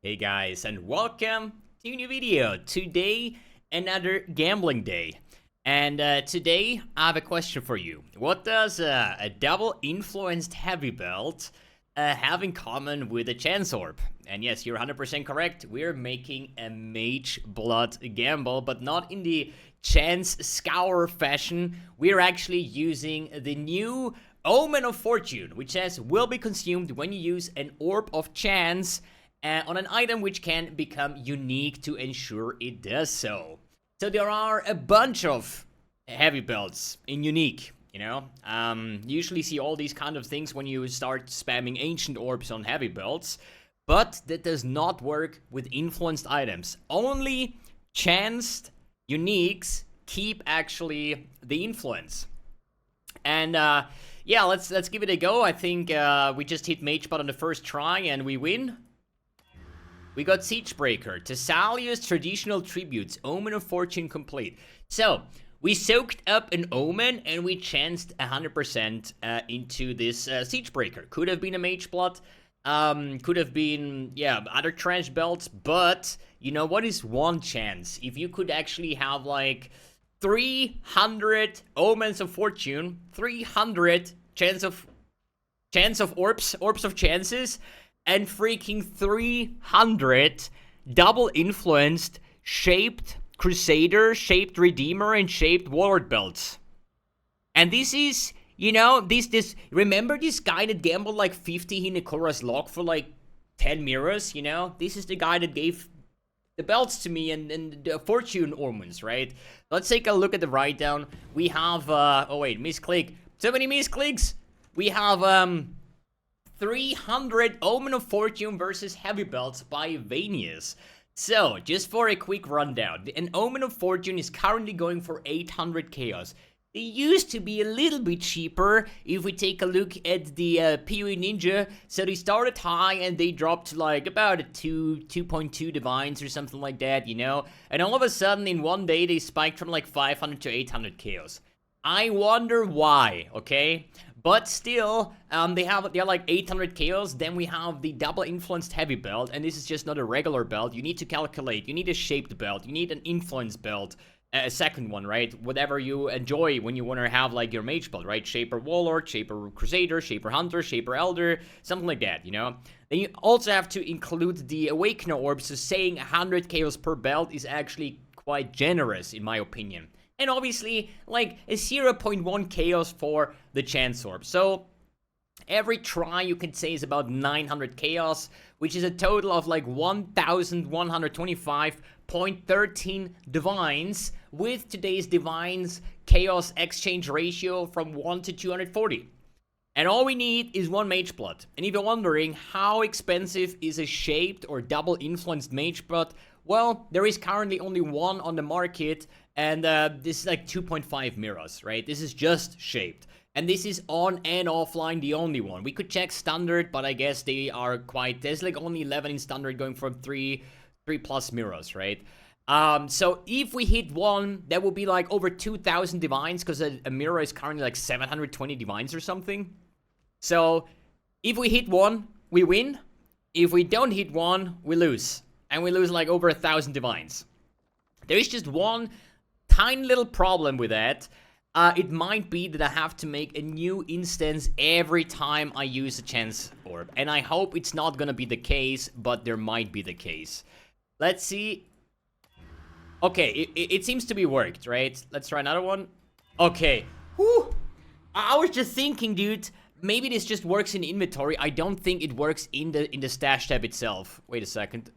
Hey guys, and welcome to a new video. Today, another gambling day. And today, I have a question for you. What does a double influenced heavy belt have in common with a chance orb? And yes, you're 100% correct. We're making a mage blood gamble, but not in the chance scour fashion. We're actually using the new Omen of Fortune, which says will be consumed when you use an orb of chance on an item which can become unique to ensure it does so. So there are a bunch of heavy belts in unique, you know. Usually see all these kind of things when you start spamming ancient orbs on heavy belts, but that does not work with influenced items. Only chanced uniques keep actually the influence. And yeah, let's give it a go. I think we just hit mage bot on the first try and we win. We got Siegebreaker, Thessalia's traditional tributes, Omen of Fortune complete. So, we soaked up an Omen and we chanced 100% into this Siegebreaker. Could have been a Mage Blood, could have been, yeah, other trash belts, but, you know, what is one chance? If you could actually have, like, 300 Omens of Fortune, 300 chance of orbs of chances, and freaking 300 double influenced, shaped Crusader, shaped Redeemer, and shaped Warlord belts. And this is, you know, remember this guy that gambled like 50 Hinokora's Lock for like 10 mirrors, you know? This is the guy that gave the belts to me and the Fortune Omens, right? Let's take a look at the write-down. We have, oh wait, misclick. So many misclicks! We have, 300 Omen of Fortune versus Heavy Belts by Vainius. So, just for a quick rundown, an Omen of Fortune is currently going for 800 Chaos. They used to be a little bit cheaper if we take a look at the PoE Ninja. So they started high and they dropped to like about a 2.2 divines or something like that, you know? And all of a sudden in one day they spiked from like 500 to 800 Chaos. I wonder why, okay? But still, they're like 800 Chaos. Then we have the double influenced heavy belt, and this is just not a regular belt. You need to calculate. You need a shaped belt. You need an influence belt, a second one, right? Whatever you enjoy when you want to have like your mage belt, right? Shaper Warlord, Shaper Crusader, Shaper Hunter, Shaper Elder, something like that, you know? Then you also have to include the Awakener Orb, so saying 100 Chaos per belt is actually quite generous, in my opinion. And obviously, like, a 0.1 Chaos for the Chance Orb. So, every try, you can say, is about 900 Chaos, which is a total of, like, 1,125.13 Divines, with today's Divines Chaos exchange ratio from 1 to 240. And all we need is one Mage Blood. And if you're wondering, how expensive is a shaped or double influenced Mage Blood? Well, there is currently only one on the market, and this is like 2.5 mirrors, right? This is just shaped. And this is on and offline the only one. We could check standard, but I guess they are quite... There's like only 11 in standard going from 3 plus mirrors, right? So if we hit one, that would be like over 2,000 divines, because a mirror is currently like 720 divines or something. So if we hit one, we win. If we don't hit one, we lose. And we lose like over 1,000 divines. There is just one tiny little problem with that. It might be that I have to make a new instance every time I use a chance orb. And I hope it's not gonna be the case, but there might be the case. Let's see. Okay, it seems to be worked, right? Let's try another one. Okay. Whew. I was just thinking, dude, maybe this just works in inventory. I don't think it works in the stash tab itself. Wait a second.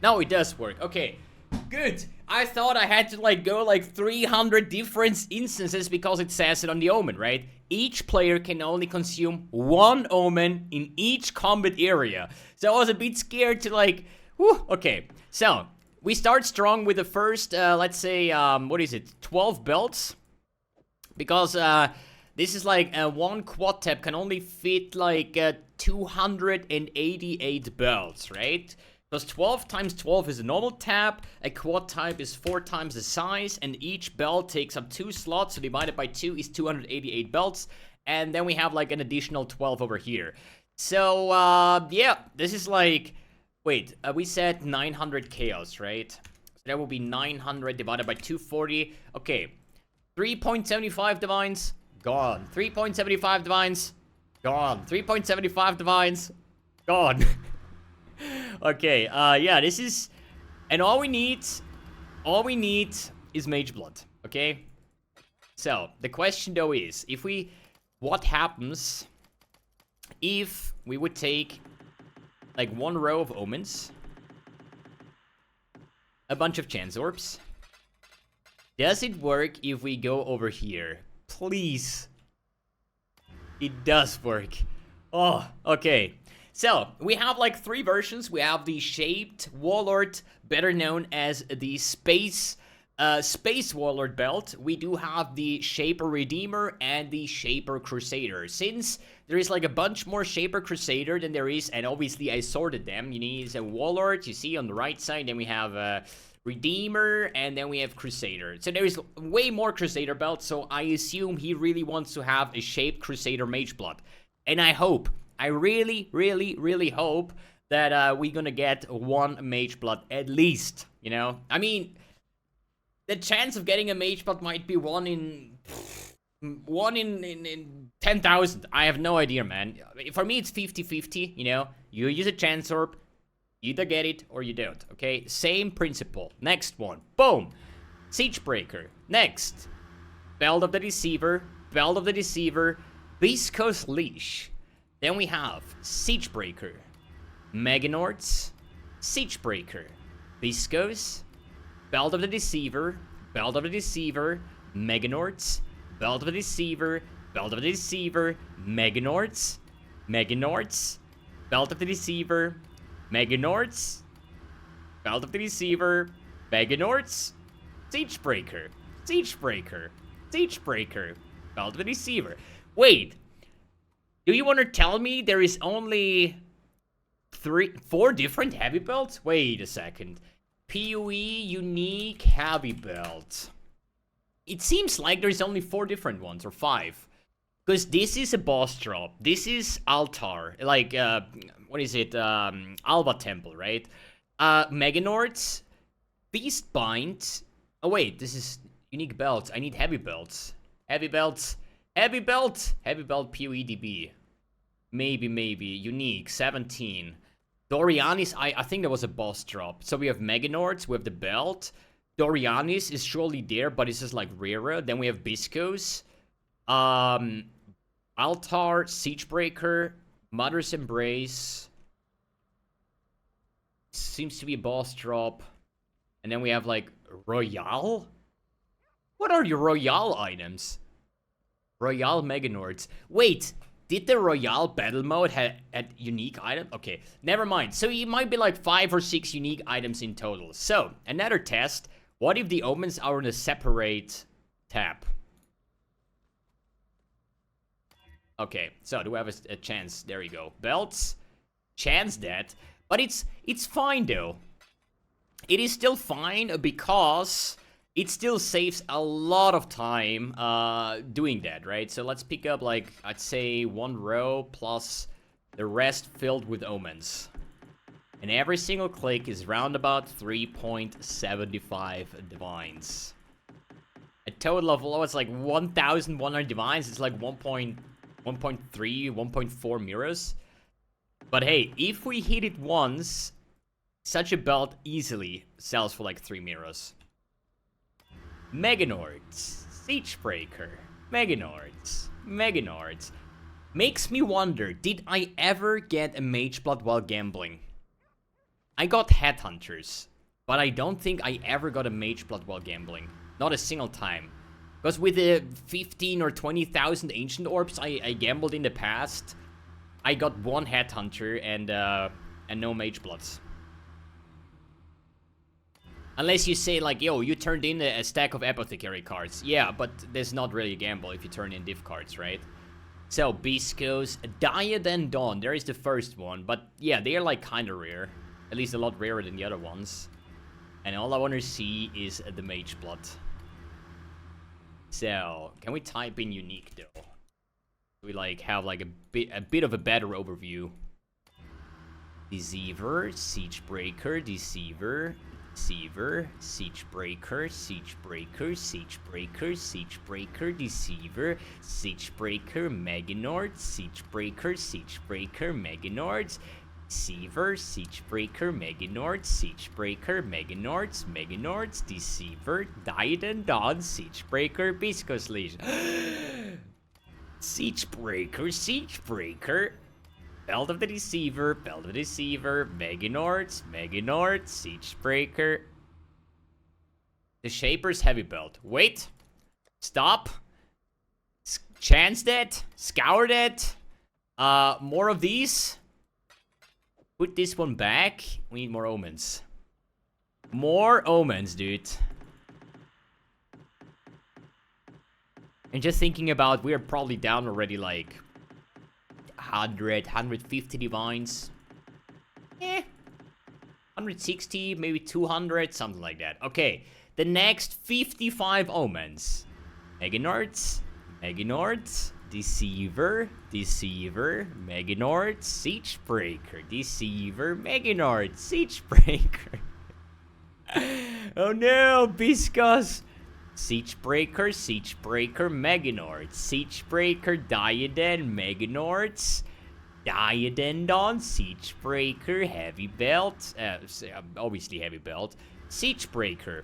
No, it does work. Okay, good. I thought I had to like go like 300 different instances because it says it on the Omen, right? Each player can only consume one Omen in each combat area. So I was a bit scared to like, whew. Okay, so we start strong with the first, let's say, what is it, 12 belts? Because this is like one quad tab can only fit like 288 belts, right? Because 12 times 12 is a normal tab, a quad type is 4 times the size, and each belt takes up 2 slots, so divided by 2 is 288 belts, and then we have like an additional 12 over here. So, yeah, this is like Wait, we said 900 chaos, right? So that will be 900 divided by 240. Okay. 3.75 divines. Gone. 3.75 divines. Gone. 3.75 divines. Gone. Okay, yeah, this is... And all we need is Mage Blood, okay? So, the question though is, if we... What happens if we would take, like, one row of Omens, a bunch of Chance Orbs? Does it work if we go over here? Please. It does work. Oh, okay. So, we have like 3 versions. We have the Shaped Warlord, better known as the Space Warlord belt. We do have the Shaper Redeemer and the Shaper Crusader. Since there is like a bunch more Shaper Crusader than there is, and obviously I sorted them. You need a Warlord, you see on the right side, then we have Redeemer, and then we have Crusader. So there is way more Crusader belts, so I assume he really wants to have a Shaped Crusader Mage Blood. And I really, really, really hope that we're gonna get one Mage Blood at least, you know? I mean, the chance of getting a Mage Blood might be 1 in 10,000. I have no idea, man. For me, it's 50-50, you know? You use a Chance Orb, you either get it or you don't, okay? Same principle. Next one. Boom! Siegebreaker. Next. Belt of the Deceiver. Belt of the Deceiver. Viscose Leash. Then we have Siegebreaker. Meganorts. Siegebreaker. Viscose. Belt of the Deceiver. Belt of the Deceiver. Meganorts. Belt of the Deceiver. Belt of the Deceiver. Meganorts. Meganorts. Belt of the Deceiver. Meganorts. Belt of the Deceiver. Meganorts. Siegebreaker. Siegebreaker. Siegebreaker. Belt of the Deceiver. Wait. Do you want to tell me there is only 4 different heavy belts? Wait a second. PoE unique heavy belt. It seems like there's only 4 different ones, or 5. Because this is a boss drop. This is Altar. Like, what is it? Alba Temple, right? Meganorts. Beastbind. Oh, wait. This is unique belts. I need heavy belts. Heavy belts. Heavy belt. Heavy belt PoE DB. Maybe. Unique. 17. Dorianis. I think that was a boss drop. So we have Meganorts. We have the belt. Dorianis is surely there, but it's just like rarer. Then we have Viscose. Altar, Siegebreaker, Mother's Embrace. Seems to be a boss drop. And then we have like Royale? What are your Royale items? Royale Meganorts. Wait, did the Royale battle mode had unique items? Okay, never mind. So it might be like 5 or 6 unique items in total. So, another test. What if the Omens are on a separate tab? Okay, so do we have a chance? There you go. Belts. Chance that. But it's fine though. It is still fine because it still saves a lot of time doing that, right? So let's pick up like, I'd say 1 row plus the rest filled with Omens. And every single click is round about 3.75 divines. A total of, oh, it's like 1,100 divines. It's like 1.3, 1.4 mirrors. But hey, if we hit it once, such a belt easily sells for like 3 mirrors. Meganorts, Siegebreaker, Meganorts. Makes me wonder, did I ever get a Mage Blood while gambling? I got Headhunters, but I don't think I ever got a Mage Blood while gambling. Not a single time. Because with the 15 or 20,000 Ancient Orbs I gambled in the past, I got 1 Headhunter and no Mage Bloods. Unless you say like, yo, you turned in a stack of Apothecary cards. Yeah, but there's not really a gamble if you turn in div cards, right? So, Viscose, Diad and Dawn, there is the first one. But yeah, they are like kinda rare. At least a lot rarer than the other ones. And all I want to see is the Mage Blood. So, can we type in unique though? We like have like a bit of a better overview. Deceiver, Siegebreaker, Deceiver, Deceiver, Siegebreaker, Siegebreaker, Siegebreaker, Siegebreaker, Deceiver, Siegebreaker, Meganord, Siegebreaker, Siegebreaker, Meganords, Deceiver, Siegebreaker, Meganords, Siegebreaker, Meganords, Meganords, Deceiver, Diadem, Dawn, Siegebreaker, Viscous Leash. Siegebreaker, Siegebreaker, Belt of the Deceiver, Belt of the Deceiver, Meganords, Meganords, Siegebreaker. The Shaper's Heavy Belt. Wait. Stop. Chance that. Scour that. More of these. Put this one back. We need more omens. More omens, dude. And just thinking about, we are probably down already like 100, 150 divines. 160, maybe 200, something like that. Okay, the next 55 omens. Meganords, Meganords, Deceiver, Deceiver, Meganords, Siegebreaker, Deceiver, Meganords, Siegebreaker. Oh no, Viscous. Siegebreaker, Siegebreaker, Meganords, Siegebreaker, Diadem, Meganords, Diadendon, Siegebreaker, Heavy Belt, obviously Heavy Belt, Siegebreaker,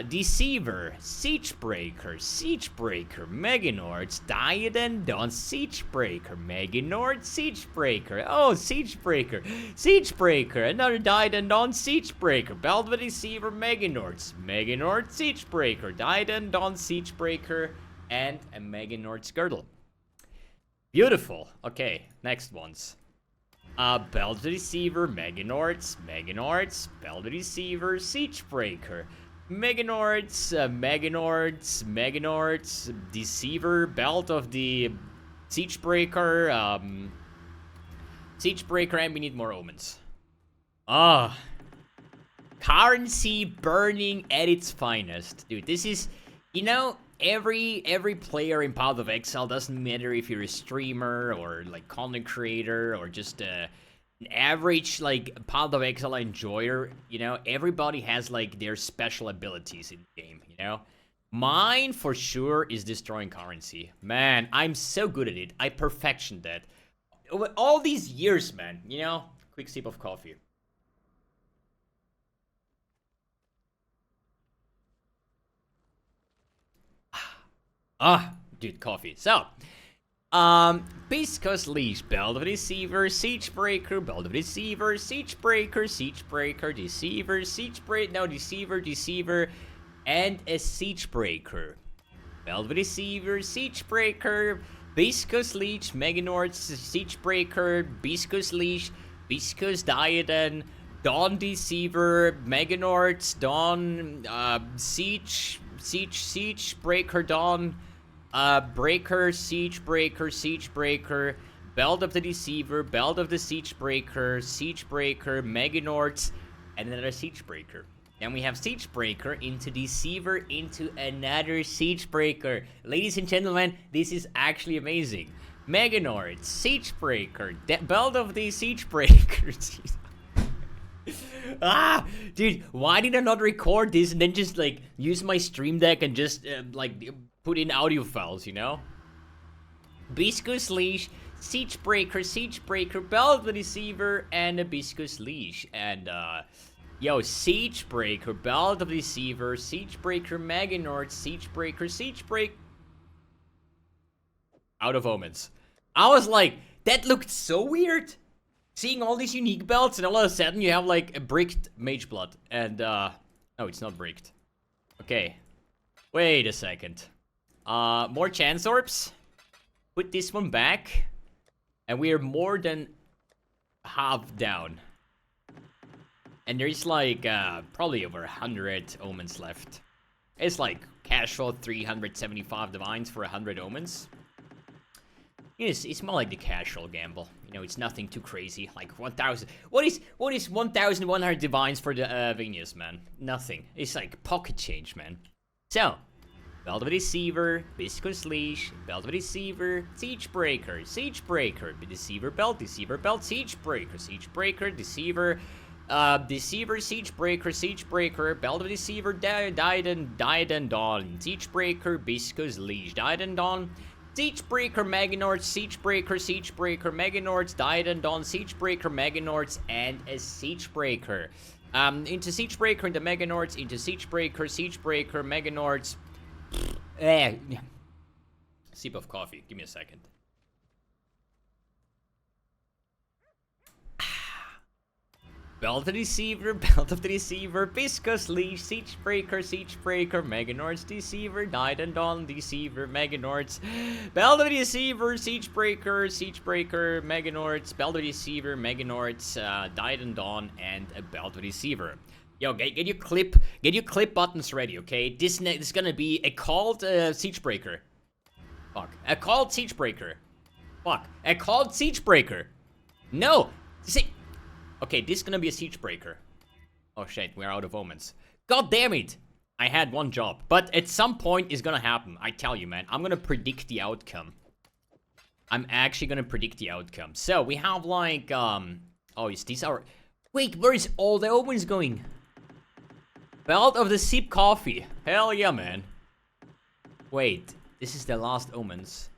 Deceiver, Siegebreaker, Siegebreaker, Meganords, Diadendon, Siegebreaker, Meganords, Siegebreaker, oh, Siegebreaker, Siegebreaker, another Diadendon, Siegebreaker, Belt of the Deceiver, Meganords, Meganords, Siegebreaker, Diadendon, Siegebreaker, and a Meganords Girdle. Beautiful. Okay, next ones. Belt of the Deceiver, Meganords, Meganords, Belt of the Deceiver, Siegebreaker, Meganords, Meganords, Meganords, Deceiver, Belt of the Siegebreaker, Siegebreaker, and we need more omens. Currency burning at its finest. Dude, this is, you know, every player in Path of Exile, doesn't matter if you're a streamer or like content creator or just an average like Path of Exile enjoyer, you know, everybody has like their special abilities in the game, you know. Mine for sure is destroying currency. Man, I'm so good at it. I perfectioned that over all these years, man, you know. Quick sip of coffee. Dude, coffee. So, Viscous Leash, Belt of the Deceiver, Siegebreaker, Belt of the Deceiver, Siegebreaker, Siegebreaker, Deceiver, Siegebreaker, no, Deceiver, Deceiver, and a Siegebreaker. Belt of the Deceiver, Siegebreaker, Viscous Leash, Meganords, Siegebreaker, Viscous Leash, Viscous Diadem, Dawn Deceiver, Meganords, Dawn, Siegebreaker, Dawn, Breaker, Siegebreaker, Siegebreaker, Belt of the Deceiver, Belt of the Siegebreaker, Siegebreaker, Meganords, and another Siegebreaker. Then we have Siegebreaker into Deceiver into another Siegebreaker. Ladies and gentlemen, this is actually amazing. Meganords, Siegebreaker, Belt of the Siegebreaker. Dude, why did I not record this and then just like use my stream deck and just like put in audio files, you know? Viscous Leash, Siegebreaker, Siegebreaker, Belt of the Deceiver, and a Viscous Leash. And yo, Siegebreaker, Belt of the Deceiver, Siegebreaker, Meganord, Siegebreaker, Siegebreaker. Out of omens. I was like, that looked so weird. Seeing all these unique belts, and all of a sudden you have like a bricked Mage Blood. And, no, it's not bricked. Okay. Wait a second. More Chance Orbs. Put this one back. And we are more than half down. And there's like, probably over 100 omens left. It's like casual 375 divines for 100 omens. It's more like the casual gamble. You know, it's nothing too crazy. Like 1,000. What is 1,100 divines for the Vainius, man? Nothing. It's like pocket change, man. So, Belt of the Deceiver, Viscous Leash, Belt of the Deceiver, Siege Breaker, Siege Breaker, Deceiver, Belt, Siege Breaker, Siege Breaker, Deceiver, Deceiver, Siege Breaker, Belt of the Deceiver, Diadem Dawn, Siege Breaker, Viscous Leash, Diadem Dawn, Siege Breaker, Magnorts, Siege Breaker, Magnorts, Diadem Dawn, Siege Breaker, Magnorts, and a Siege Breaker. Into Siege Breaker, into Magnorts, into Siege Breaker, Magnorts. Sip of coffee. Give me a second. Belt of the Deceiver, Viscous Leash, Siege Breaker, Magnorts, Deceiver, Diadem Dawn, Deceiver, Magnorts, Belt of the Deceiver, Siege Breaker, Magnorts, Belt of the Deceiver, Magnorts, Diadem Dawn, and a Belt of the Deceiver. Yo, get your clip buttons ready, okay? This is gonna be a called Siege Breaker. Fuck. A called Siege Breaker. Fuck. A called Siege Breaker. No! See. Okay, this is gonna be a Siege Breaker. Oh shit, we're out of omens. God damn it! I had one job. But at some point it's gonna happen. I tell you, man. I'm gonna predict the outcome. I'm actually gonna predict the outcome. So, we have like, oh, is this our... Wait, where is all the omens going? Belt of the Sip Coffee. Hell yeah, man. Wait, this is the last omens.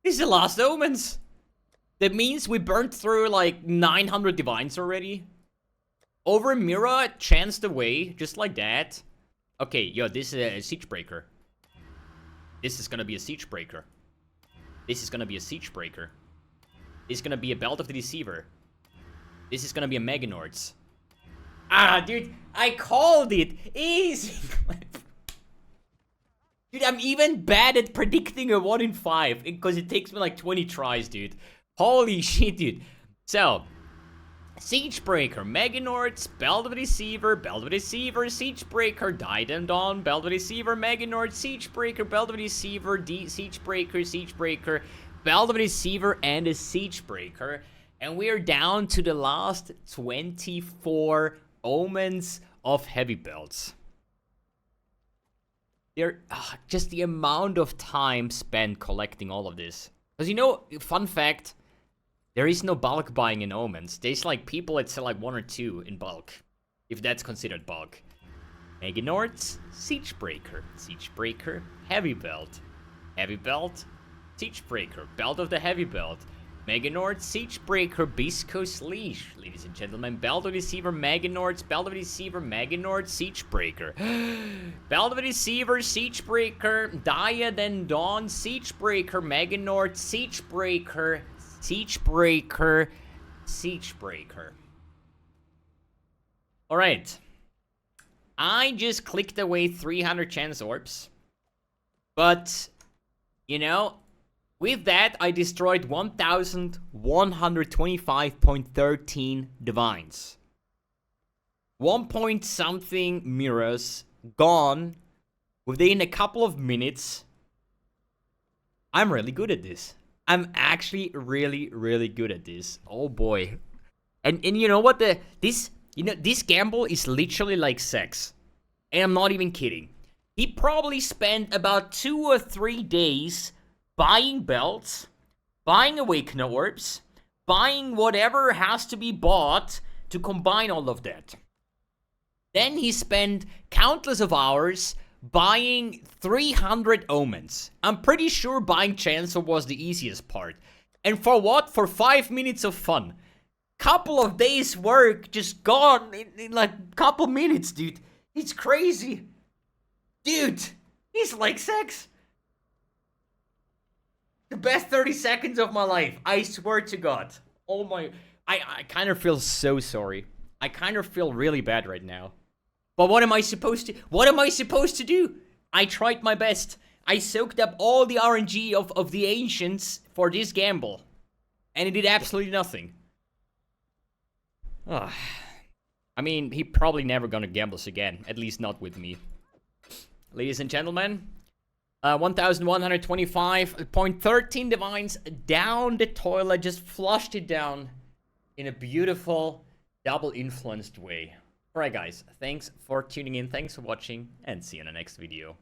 This is the last omens. That means we burned through like 900 divines already. Over Mira chanced away, just like that. Okay, yo, this is a Siege Breaker. This is gonna be a Siege Breaker. This is gonna be a Siege Breaker. This is gonna be a Belt of the Deceiver. This is gonna be a Magnorts. Ah, dude, I called it. Easy. Dude, I'm even bad at predicting a 1 in 5 because it takes me like 20 tries, dude. Holy shit, dude. So, Siege Breaker, Magnorts, Belt of the Deceiver, Siege Breaker, Diadem Dawn, Belt of the Deceiver, Magnorts, Siege Breaker, Belt of the Deceiver, Siege Breaker, Belt of the Deceiver, and a Siege Breaker. And we are down to the last 24 omens of heavy belts. They're just the amount of time spent collecting all of this. Because you know, fun fact, there is no bulk buying in omens. There's like people that sell like 1 or 2 in bulk, if that's considered bulk. Magnorts, Siege Breaker, Heavy Belt, Siege Breaker, Belt of the Heavy Belt, Magnorts, Siege Breaker, Viscous Leash, ladies and gentlemen, Belt of the Deceiver, Magnorts, Belt of the Deceiver, Magnorts, Siege Breaker, Belt of the Deceiver, Siege Breaker, Diadem Dawn, Siege Breaker, Magnorts, Siege Breaker, Siege Breaker. Alright. I just clicked away 300 chance orbs. But, you know, with that, I destroyed 1,125.13 divines. 1 point something mirrors gone within a couple of minutes. I'm really good at this. I'm actually really, really good at this. Oh boy. And you know what, this gamble is literally like sex. And I'm not even kidding. He probably spent about 2 or 3 days buying belts, buying awakener orbs, buying whatever has to be bought to combine all of that. Then he spent countless of hours buying 300 omens. I'm pretty sure buying Chancellor was the easiest part. And for what? For 5 minutes of fun. Couple of days work just gone in like couple minutes, dude. It's crazy. Dude, it's like sex. The best 30 seconds of my life. I swear to God. Oh my... I kind of feel so sorry. I kind of feel really bad right now. But what am I supposed to... What am I supposed to do? I tried my best. I soaked up all the RNG of the ancients for this gamble. And it did absolutely nothing. Ugh. I mean, he probably never gonna gamble us again. At least not with me. Ladies and gentlemen... 1,125.13 divines down the toilet, just flushed it down in a beautiful double influenced way. Alright guys, thanks for tuning in, thanks for watching, and see you in the next video.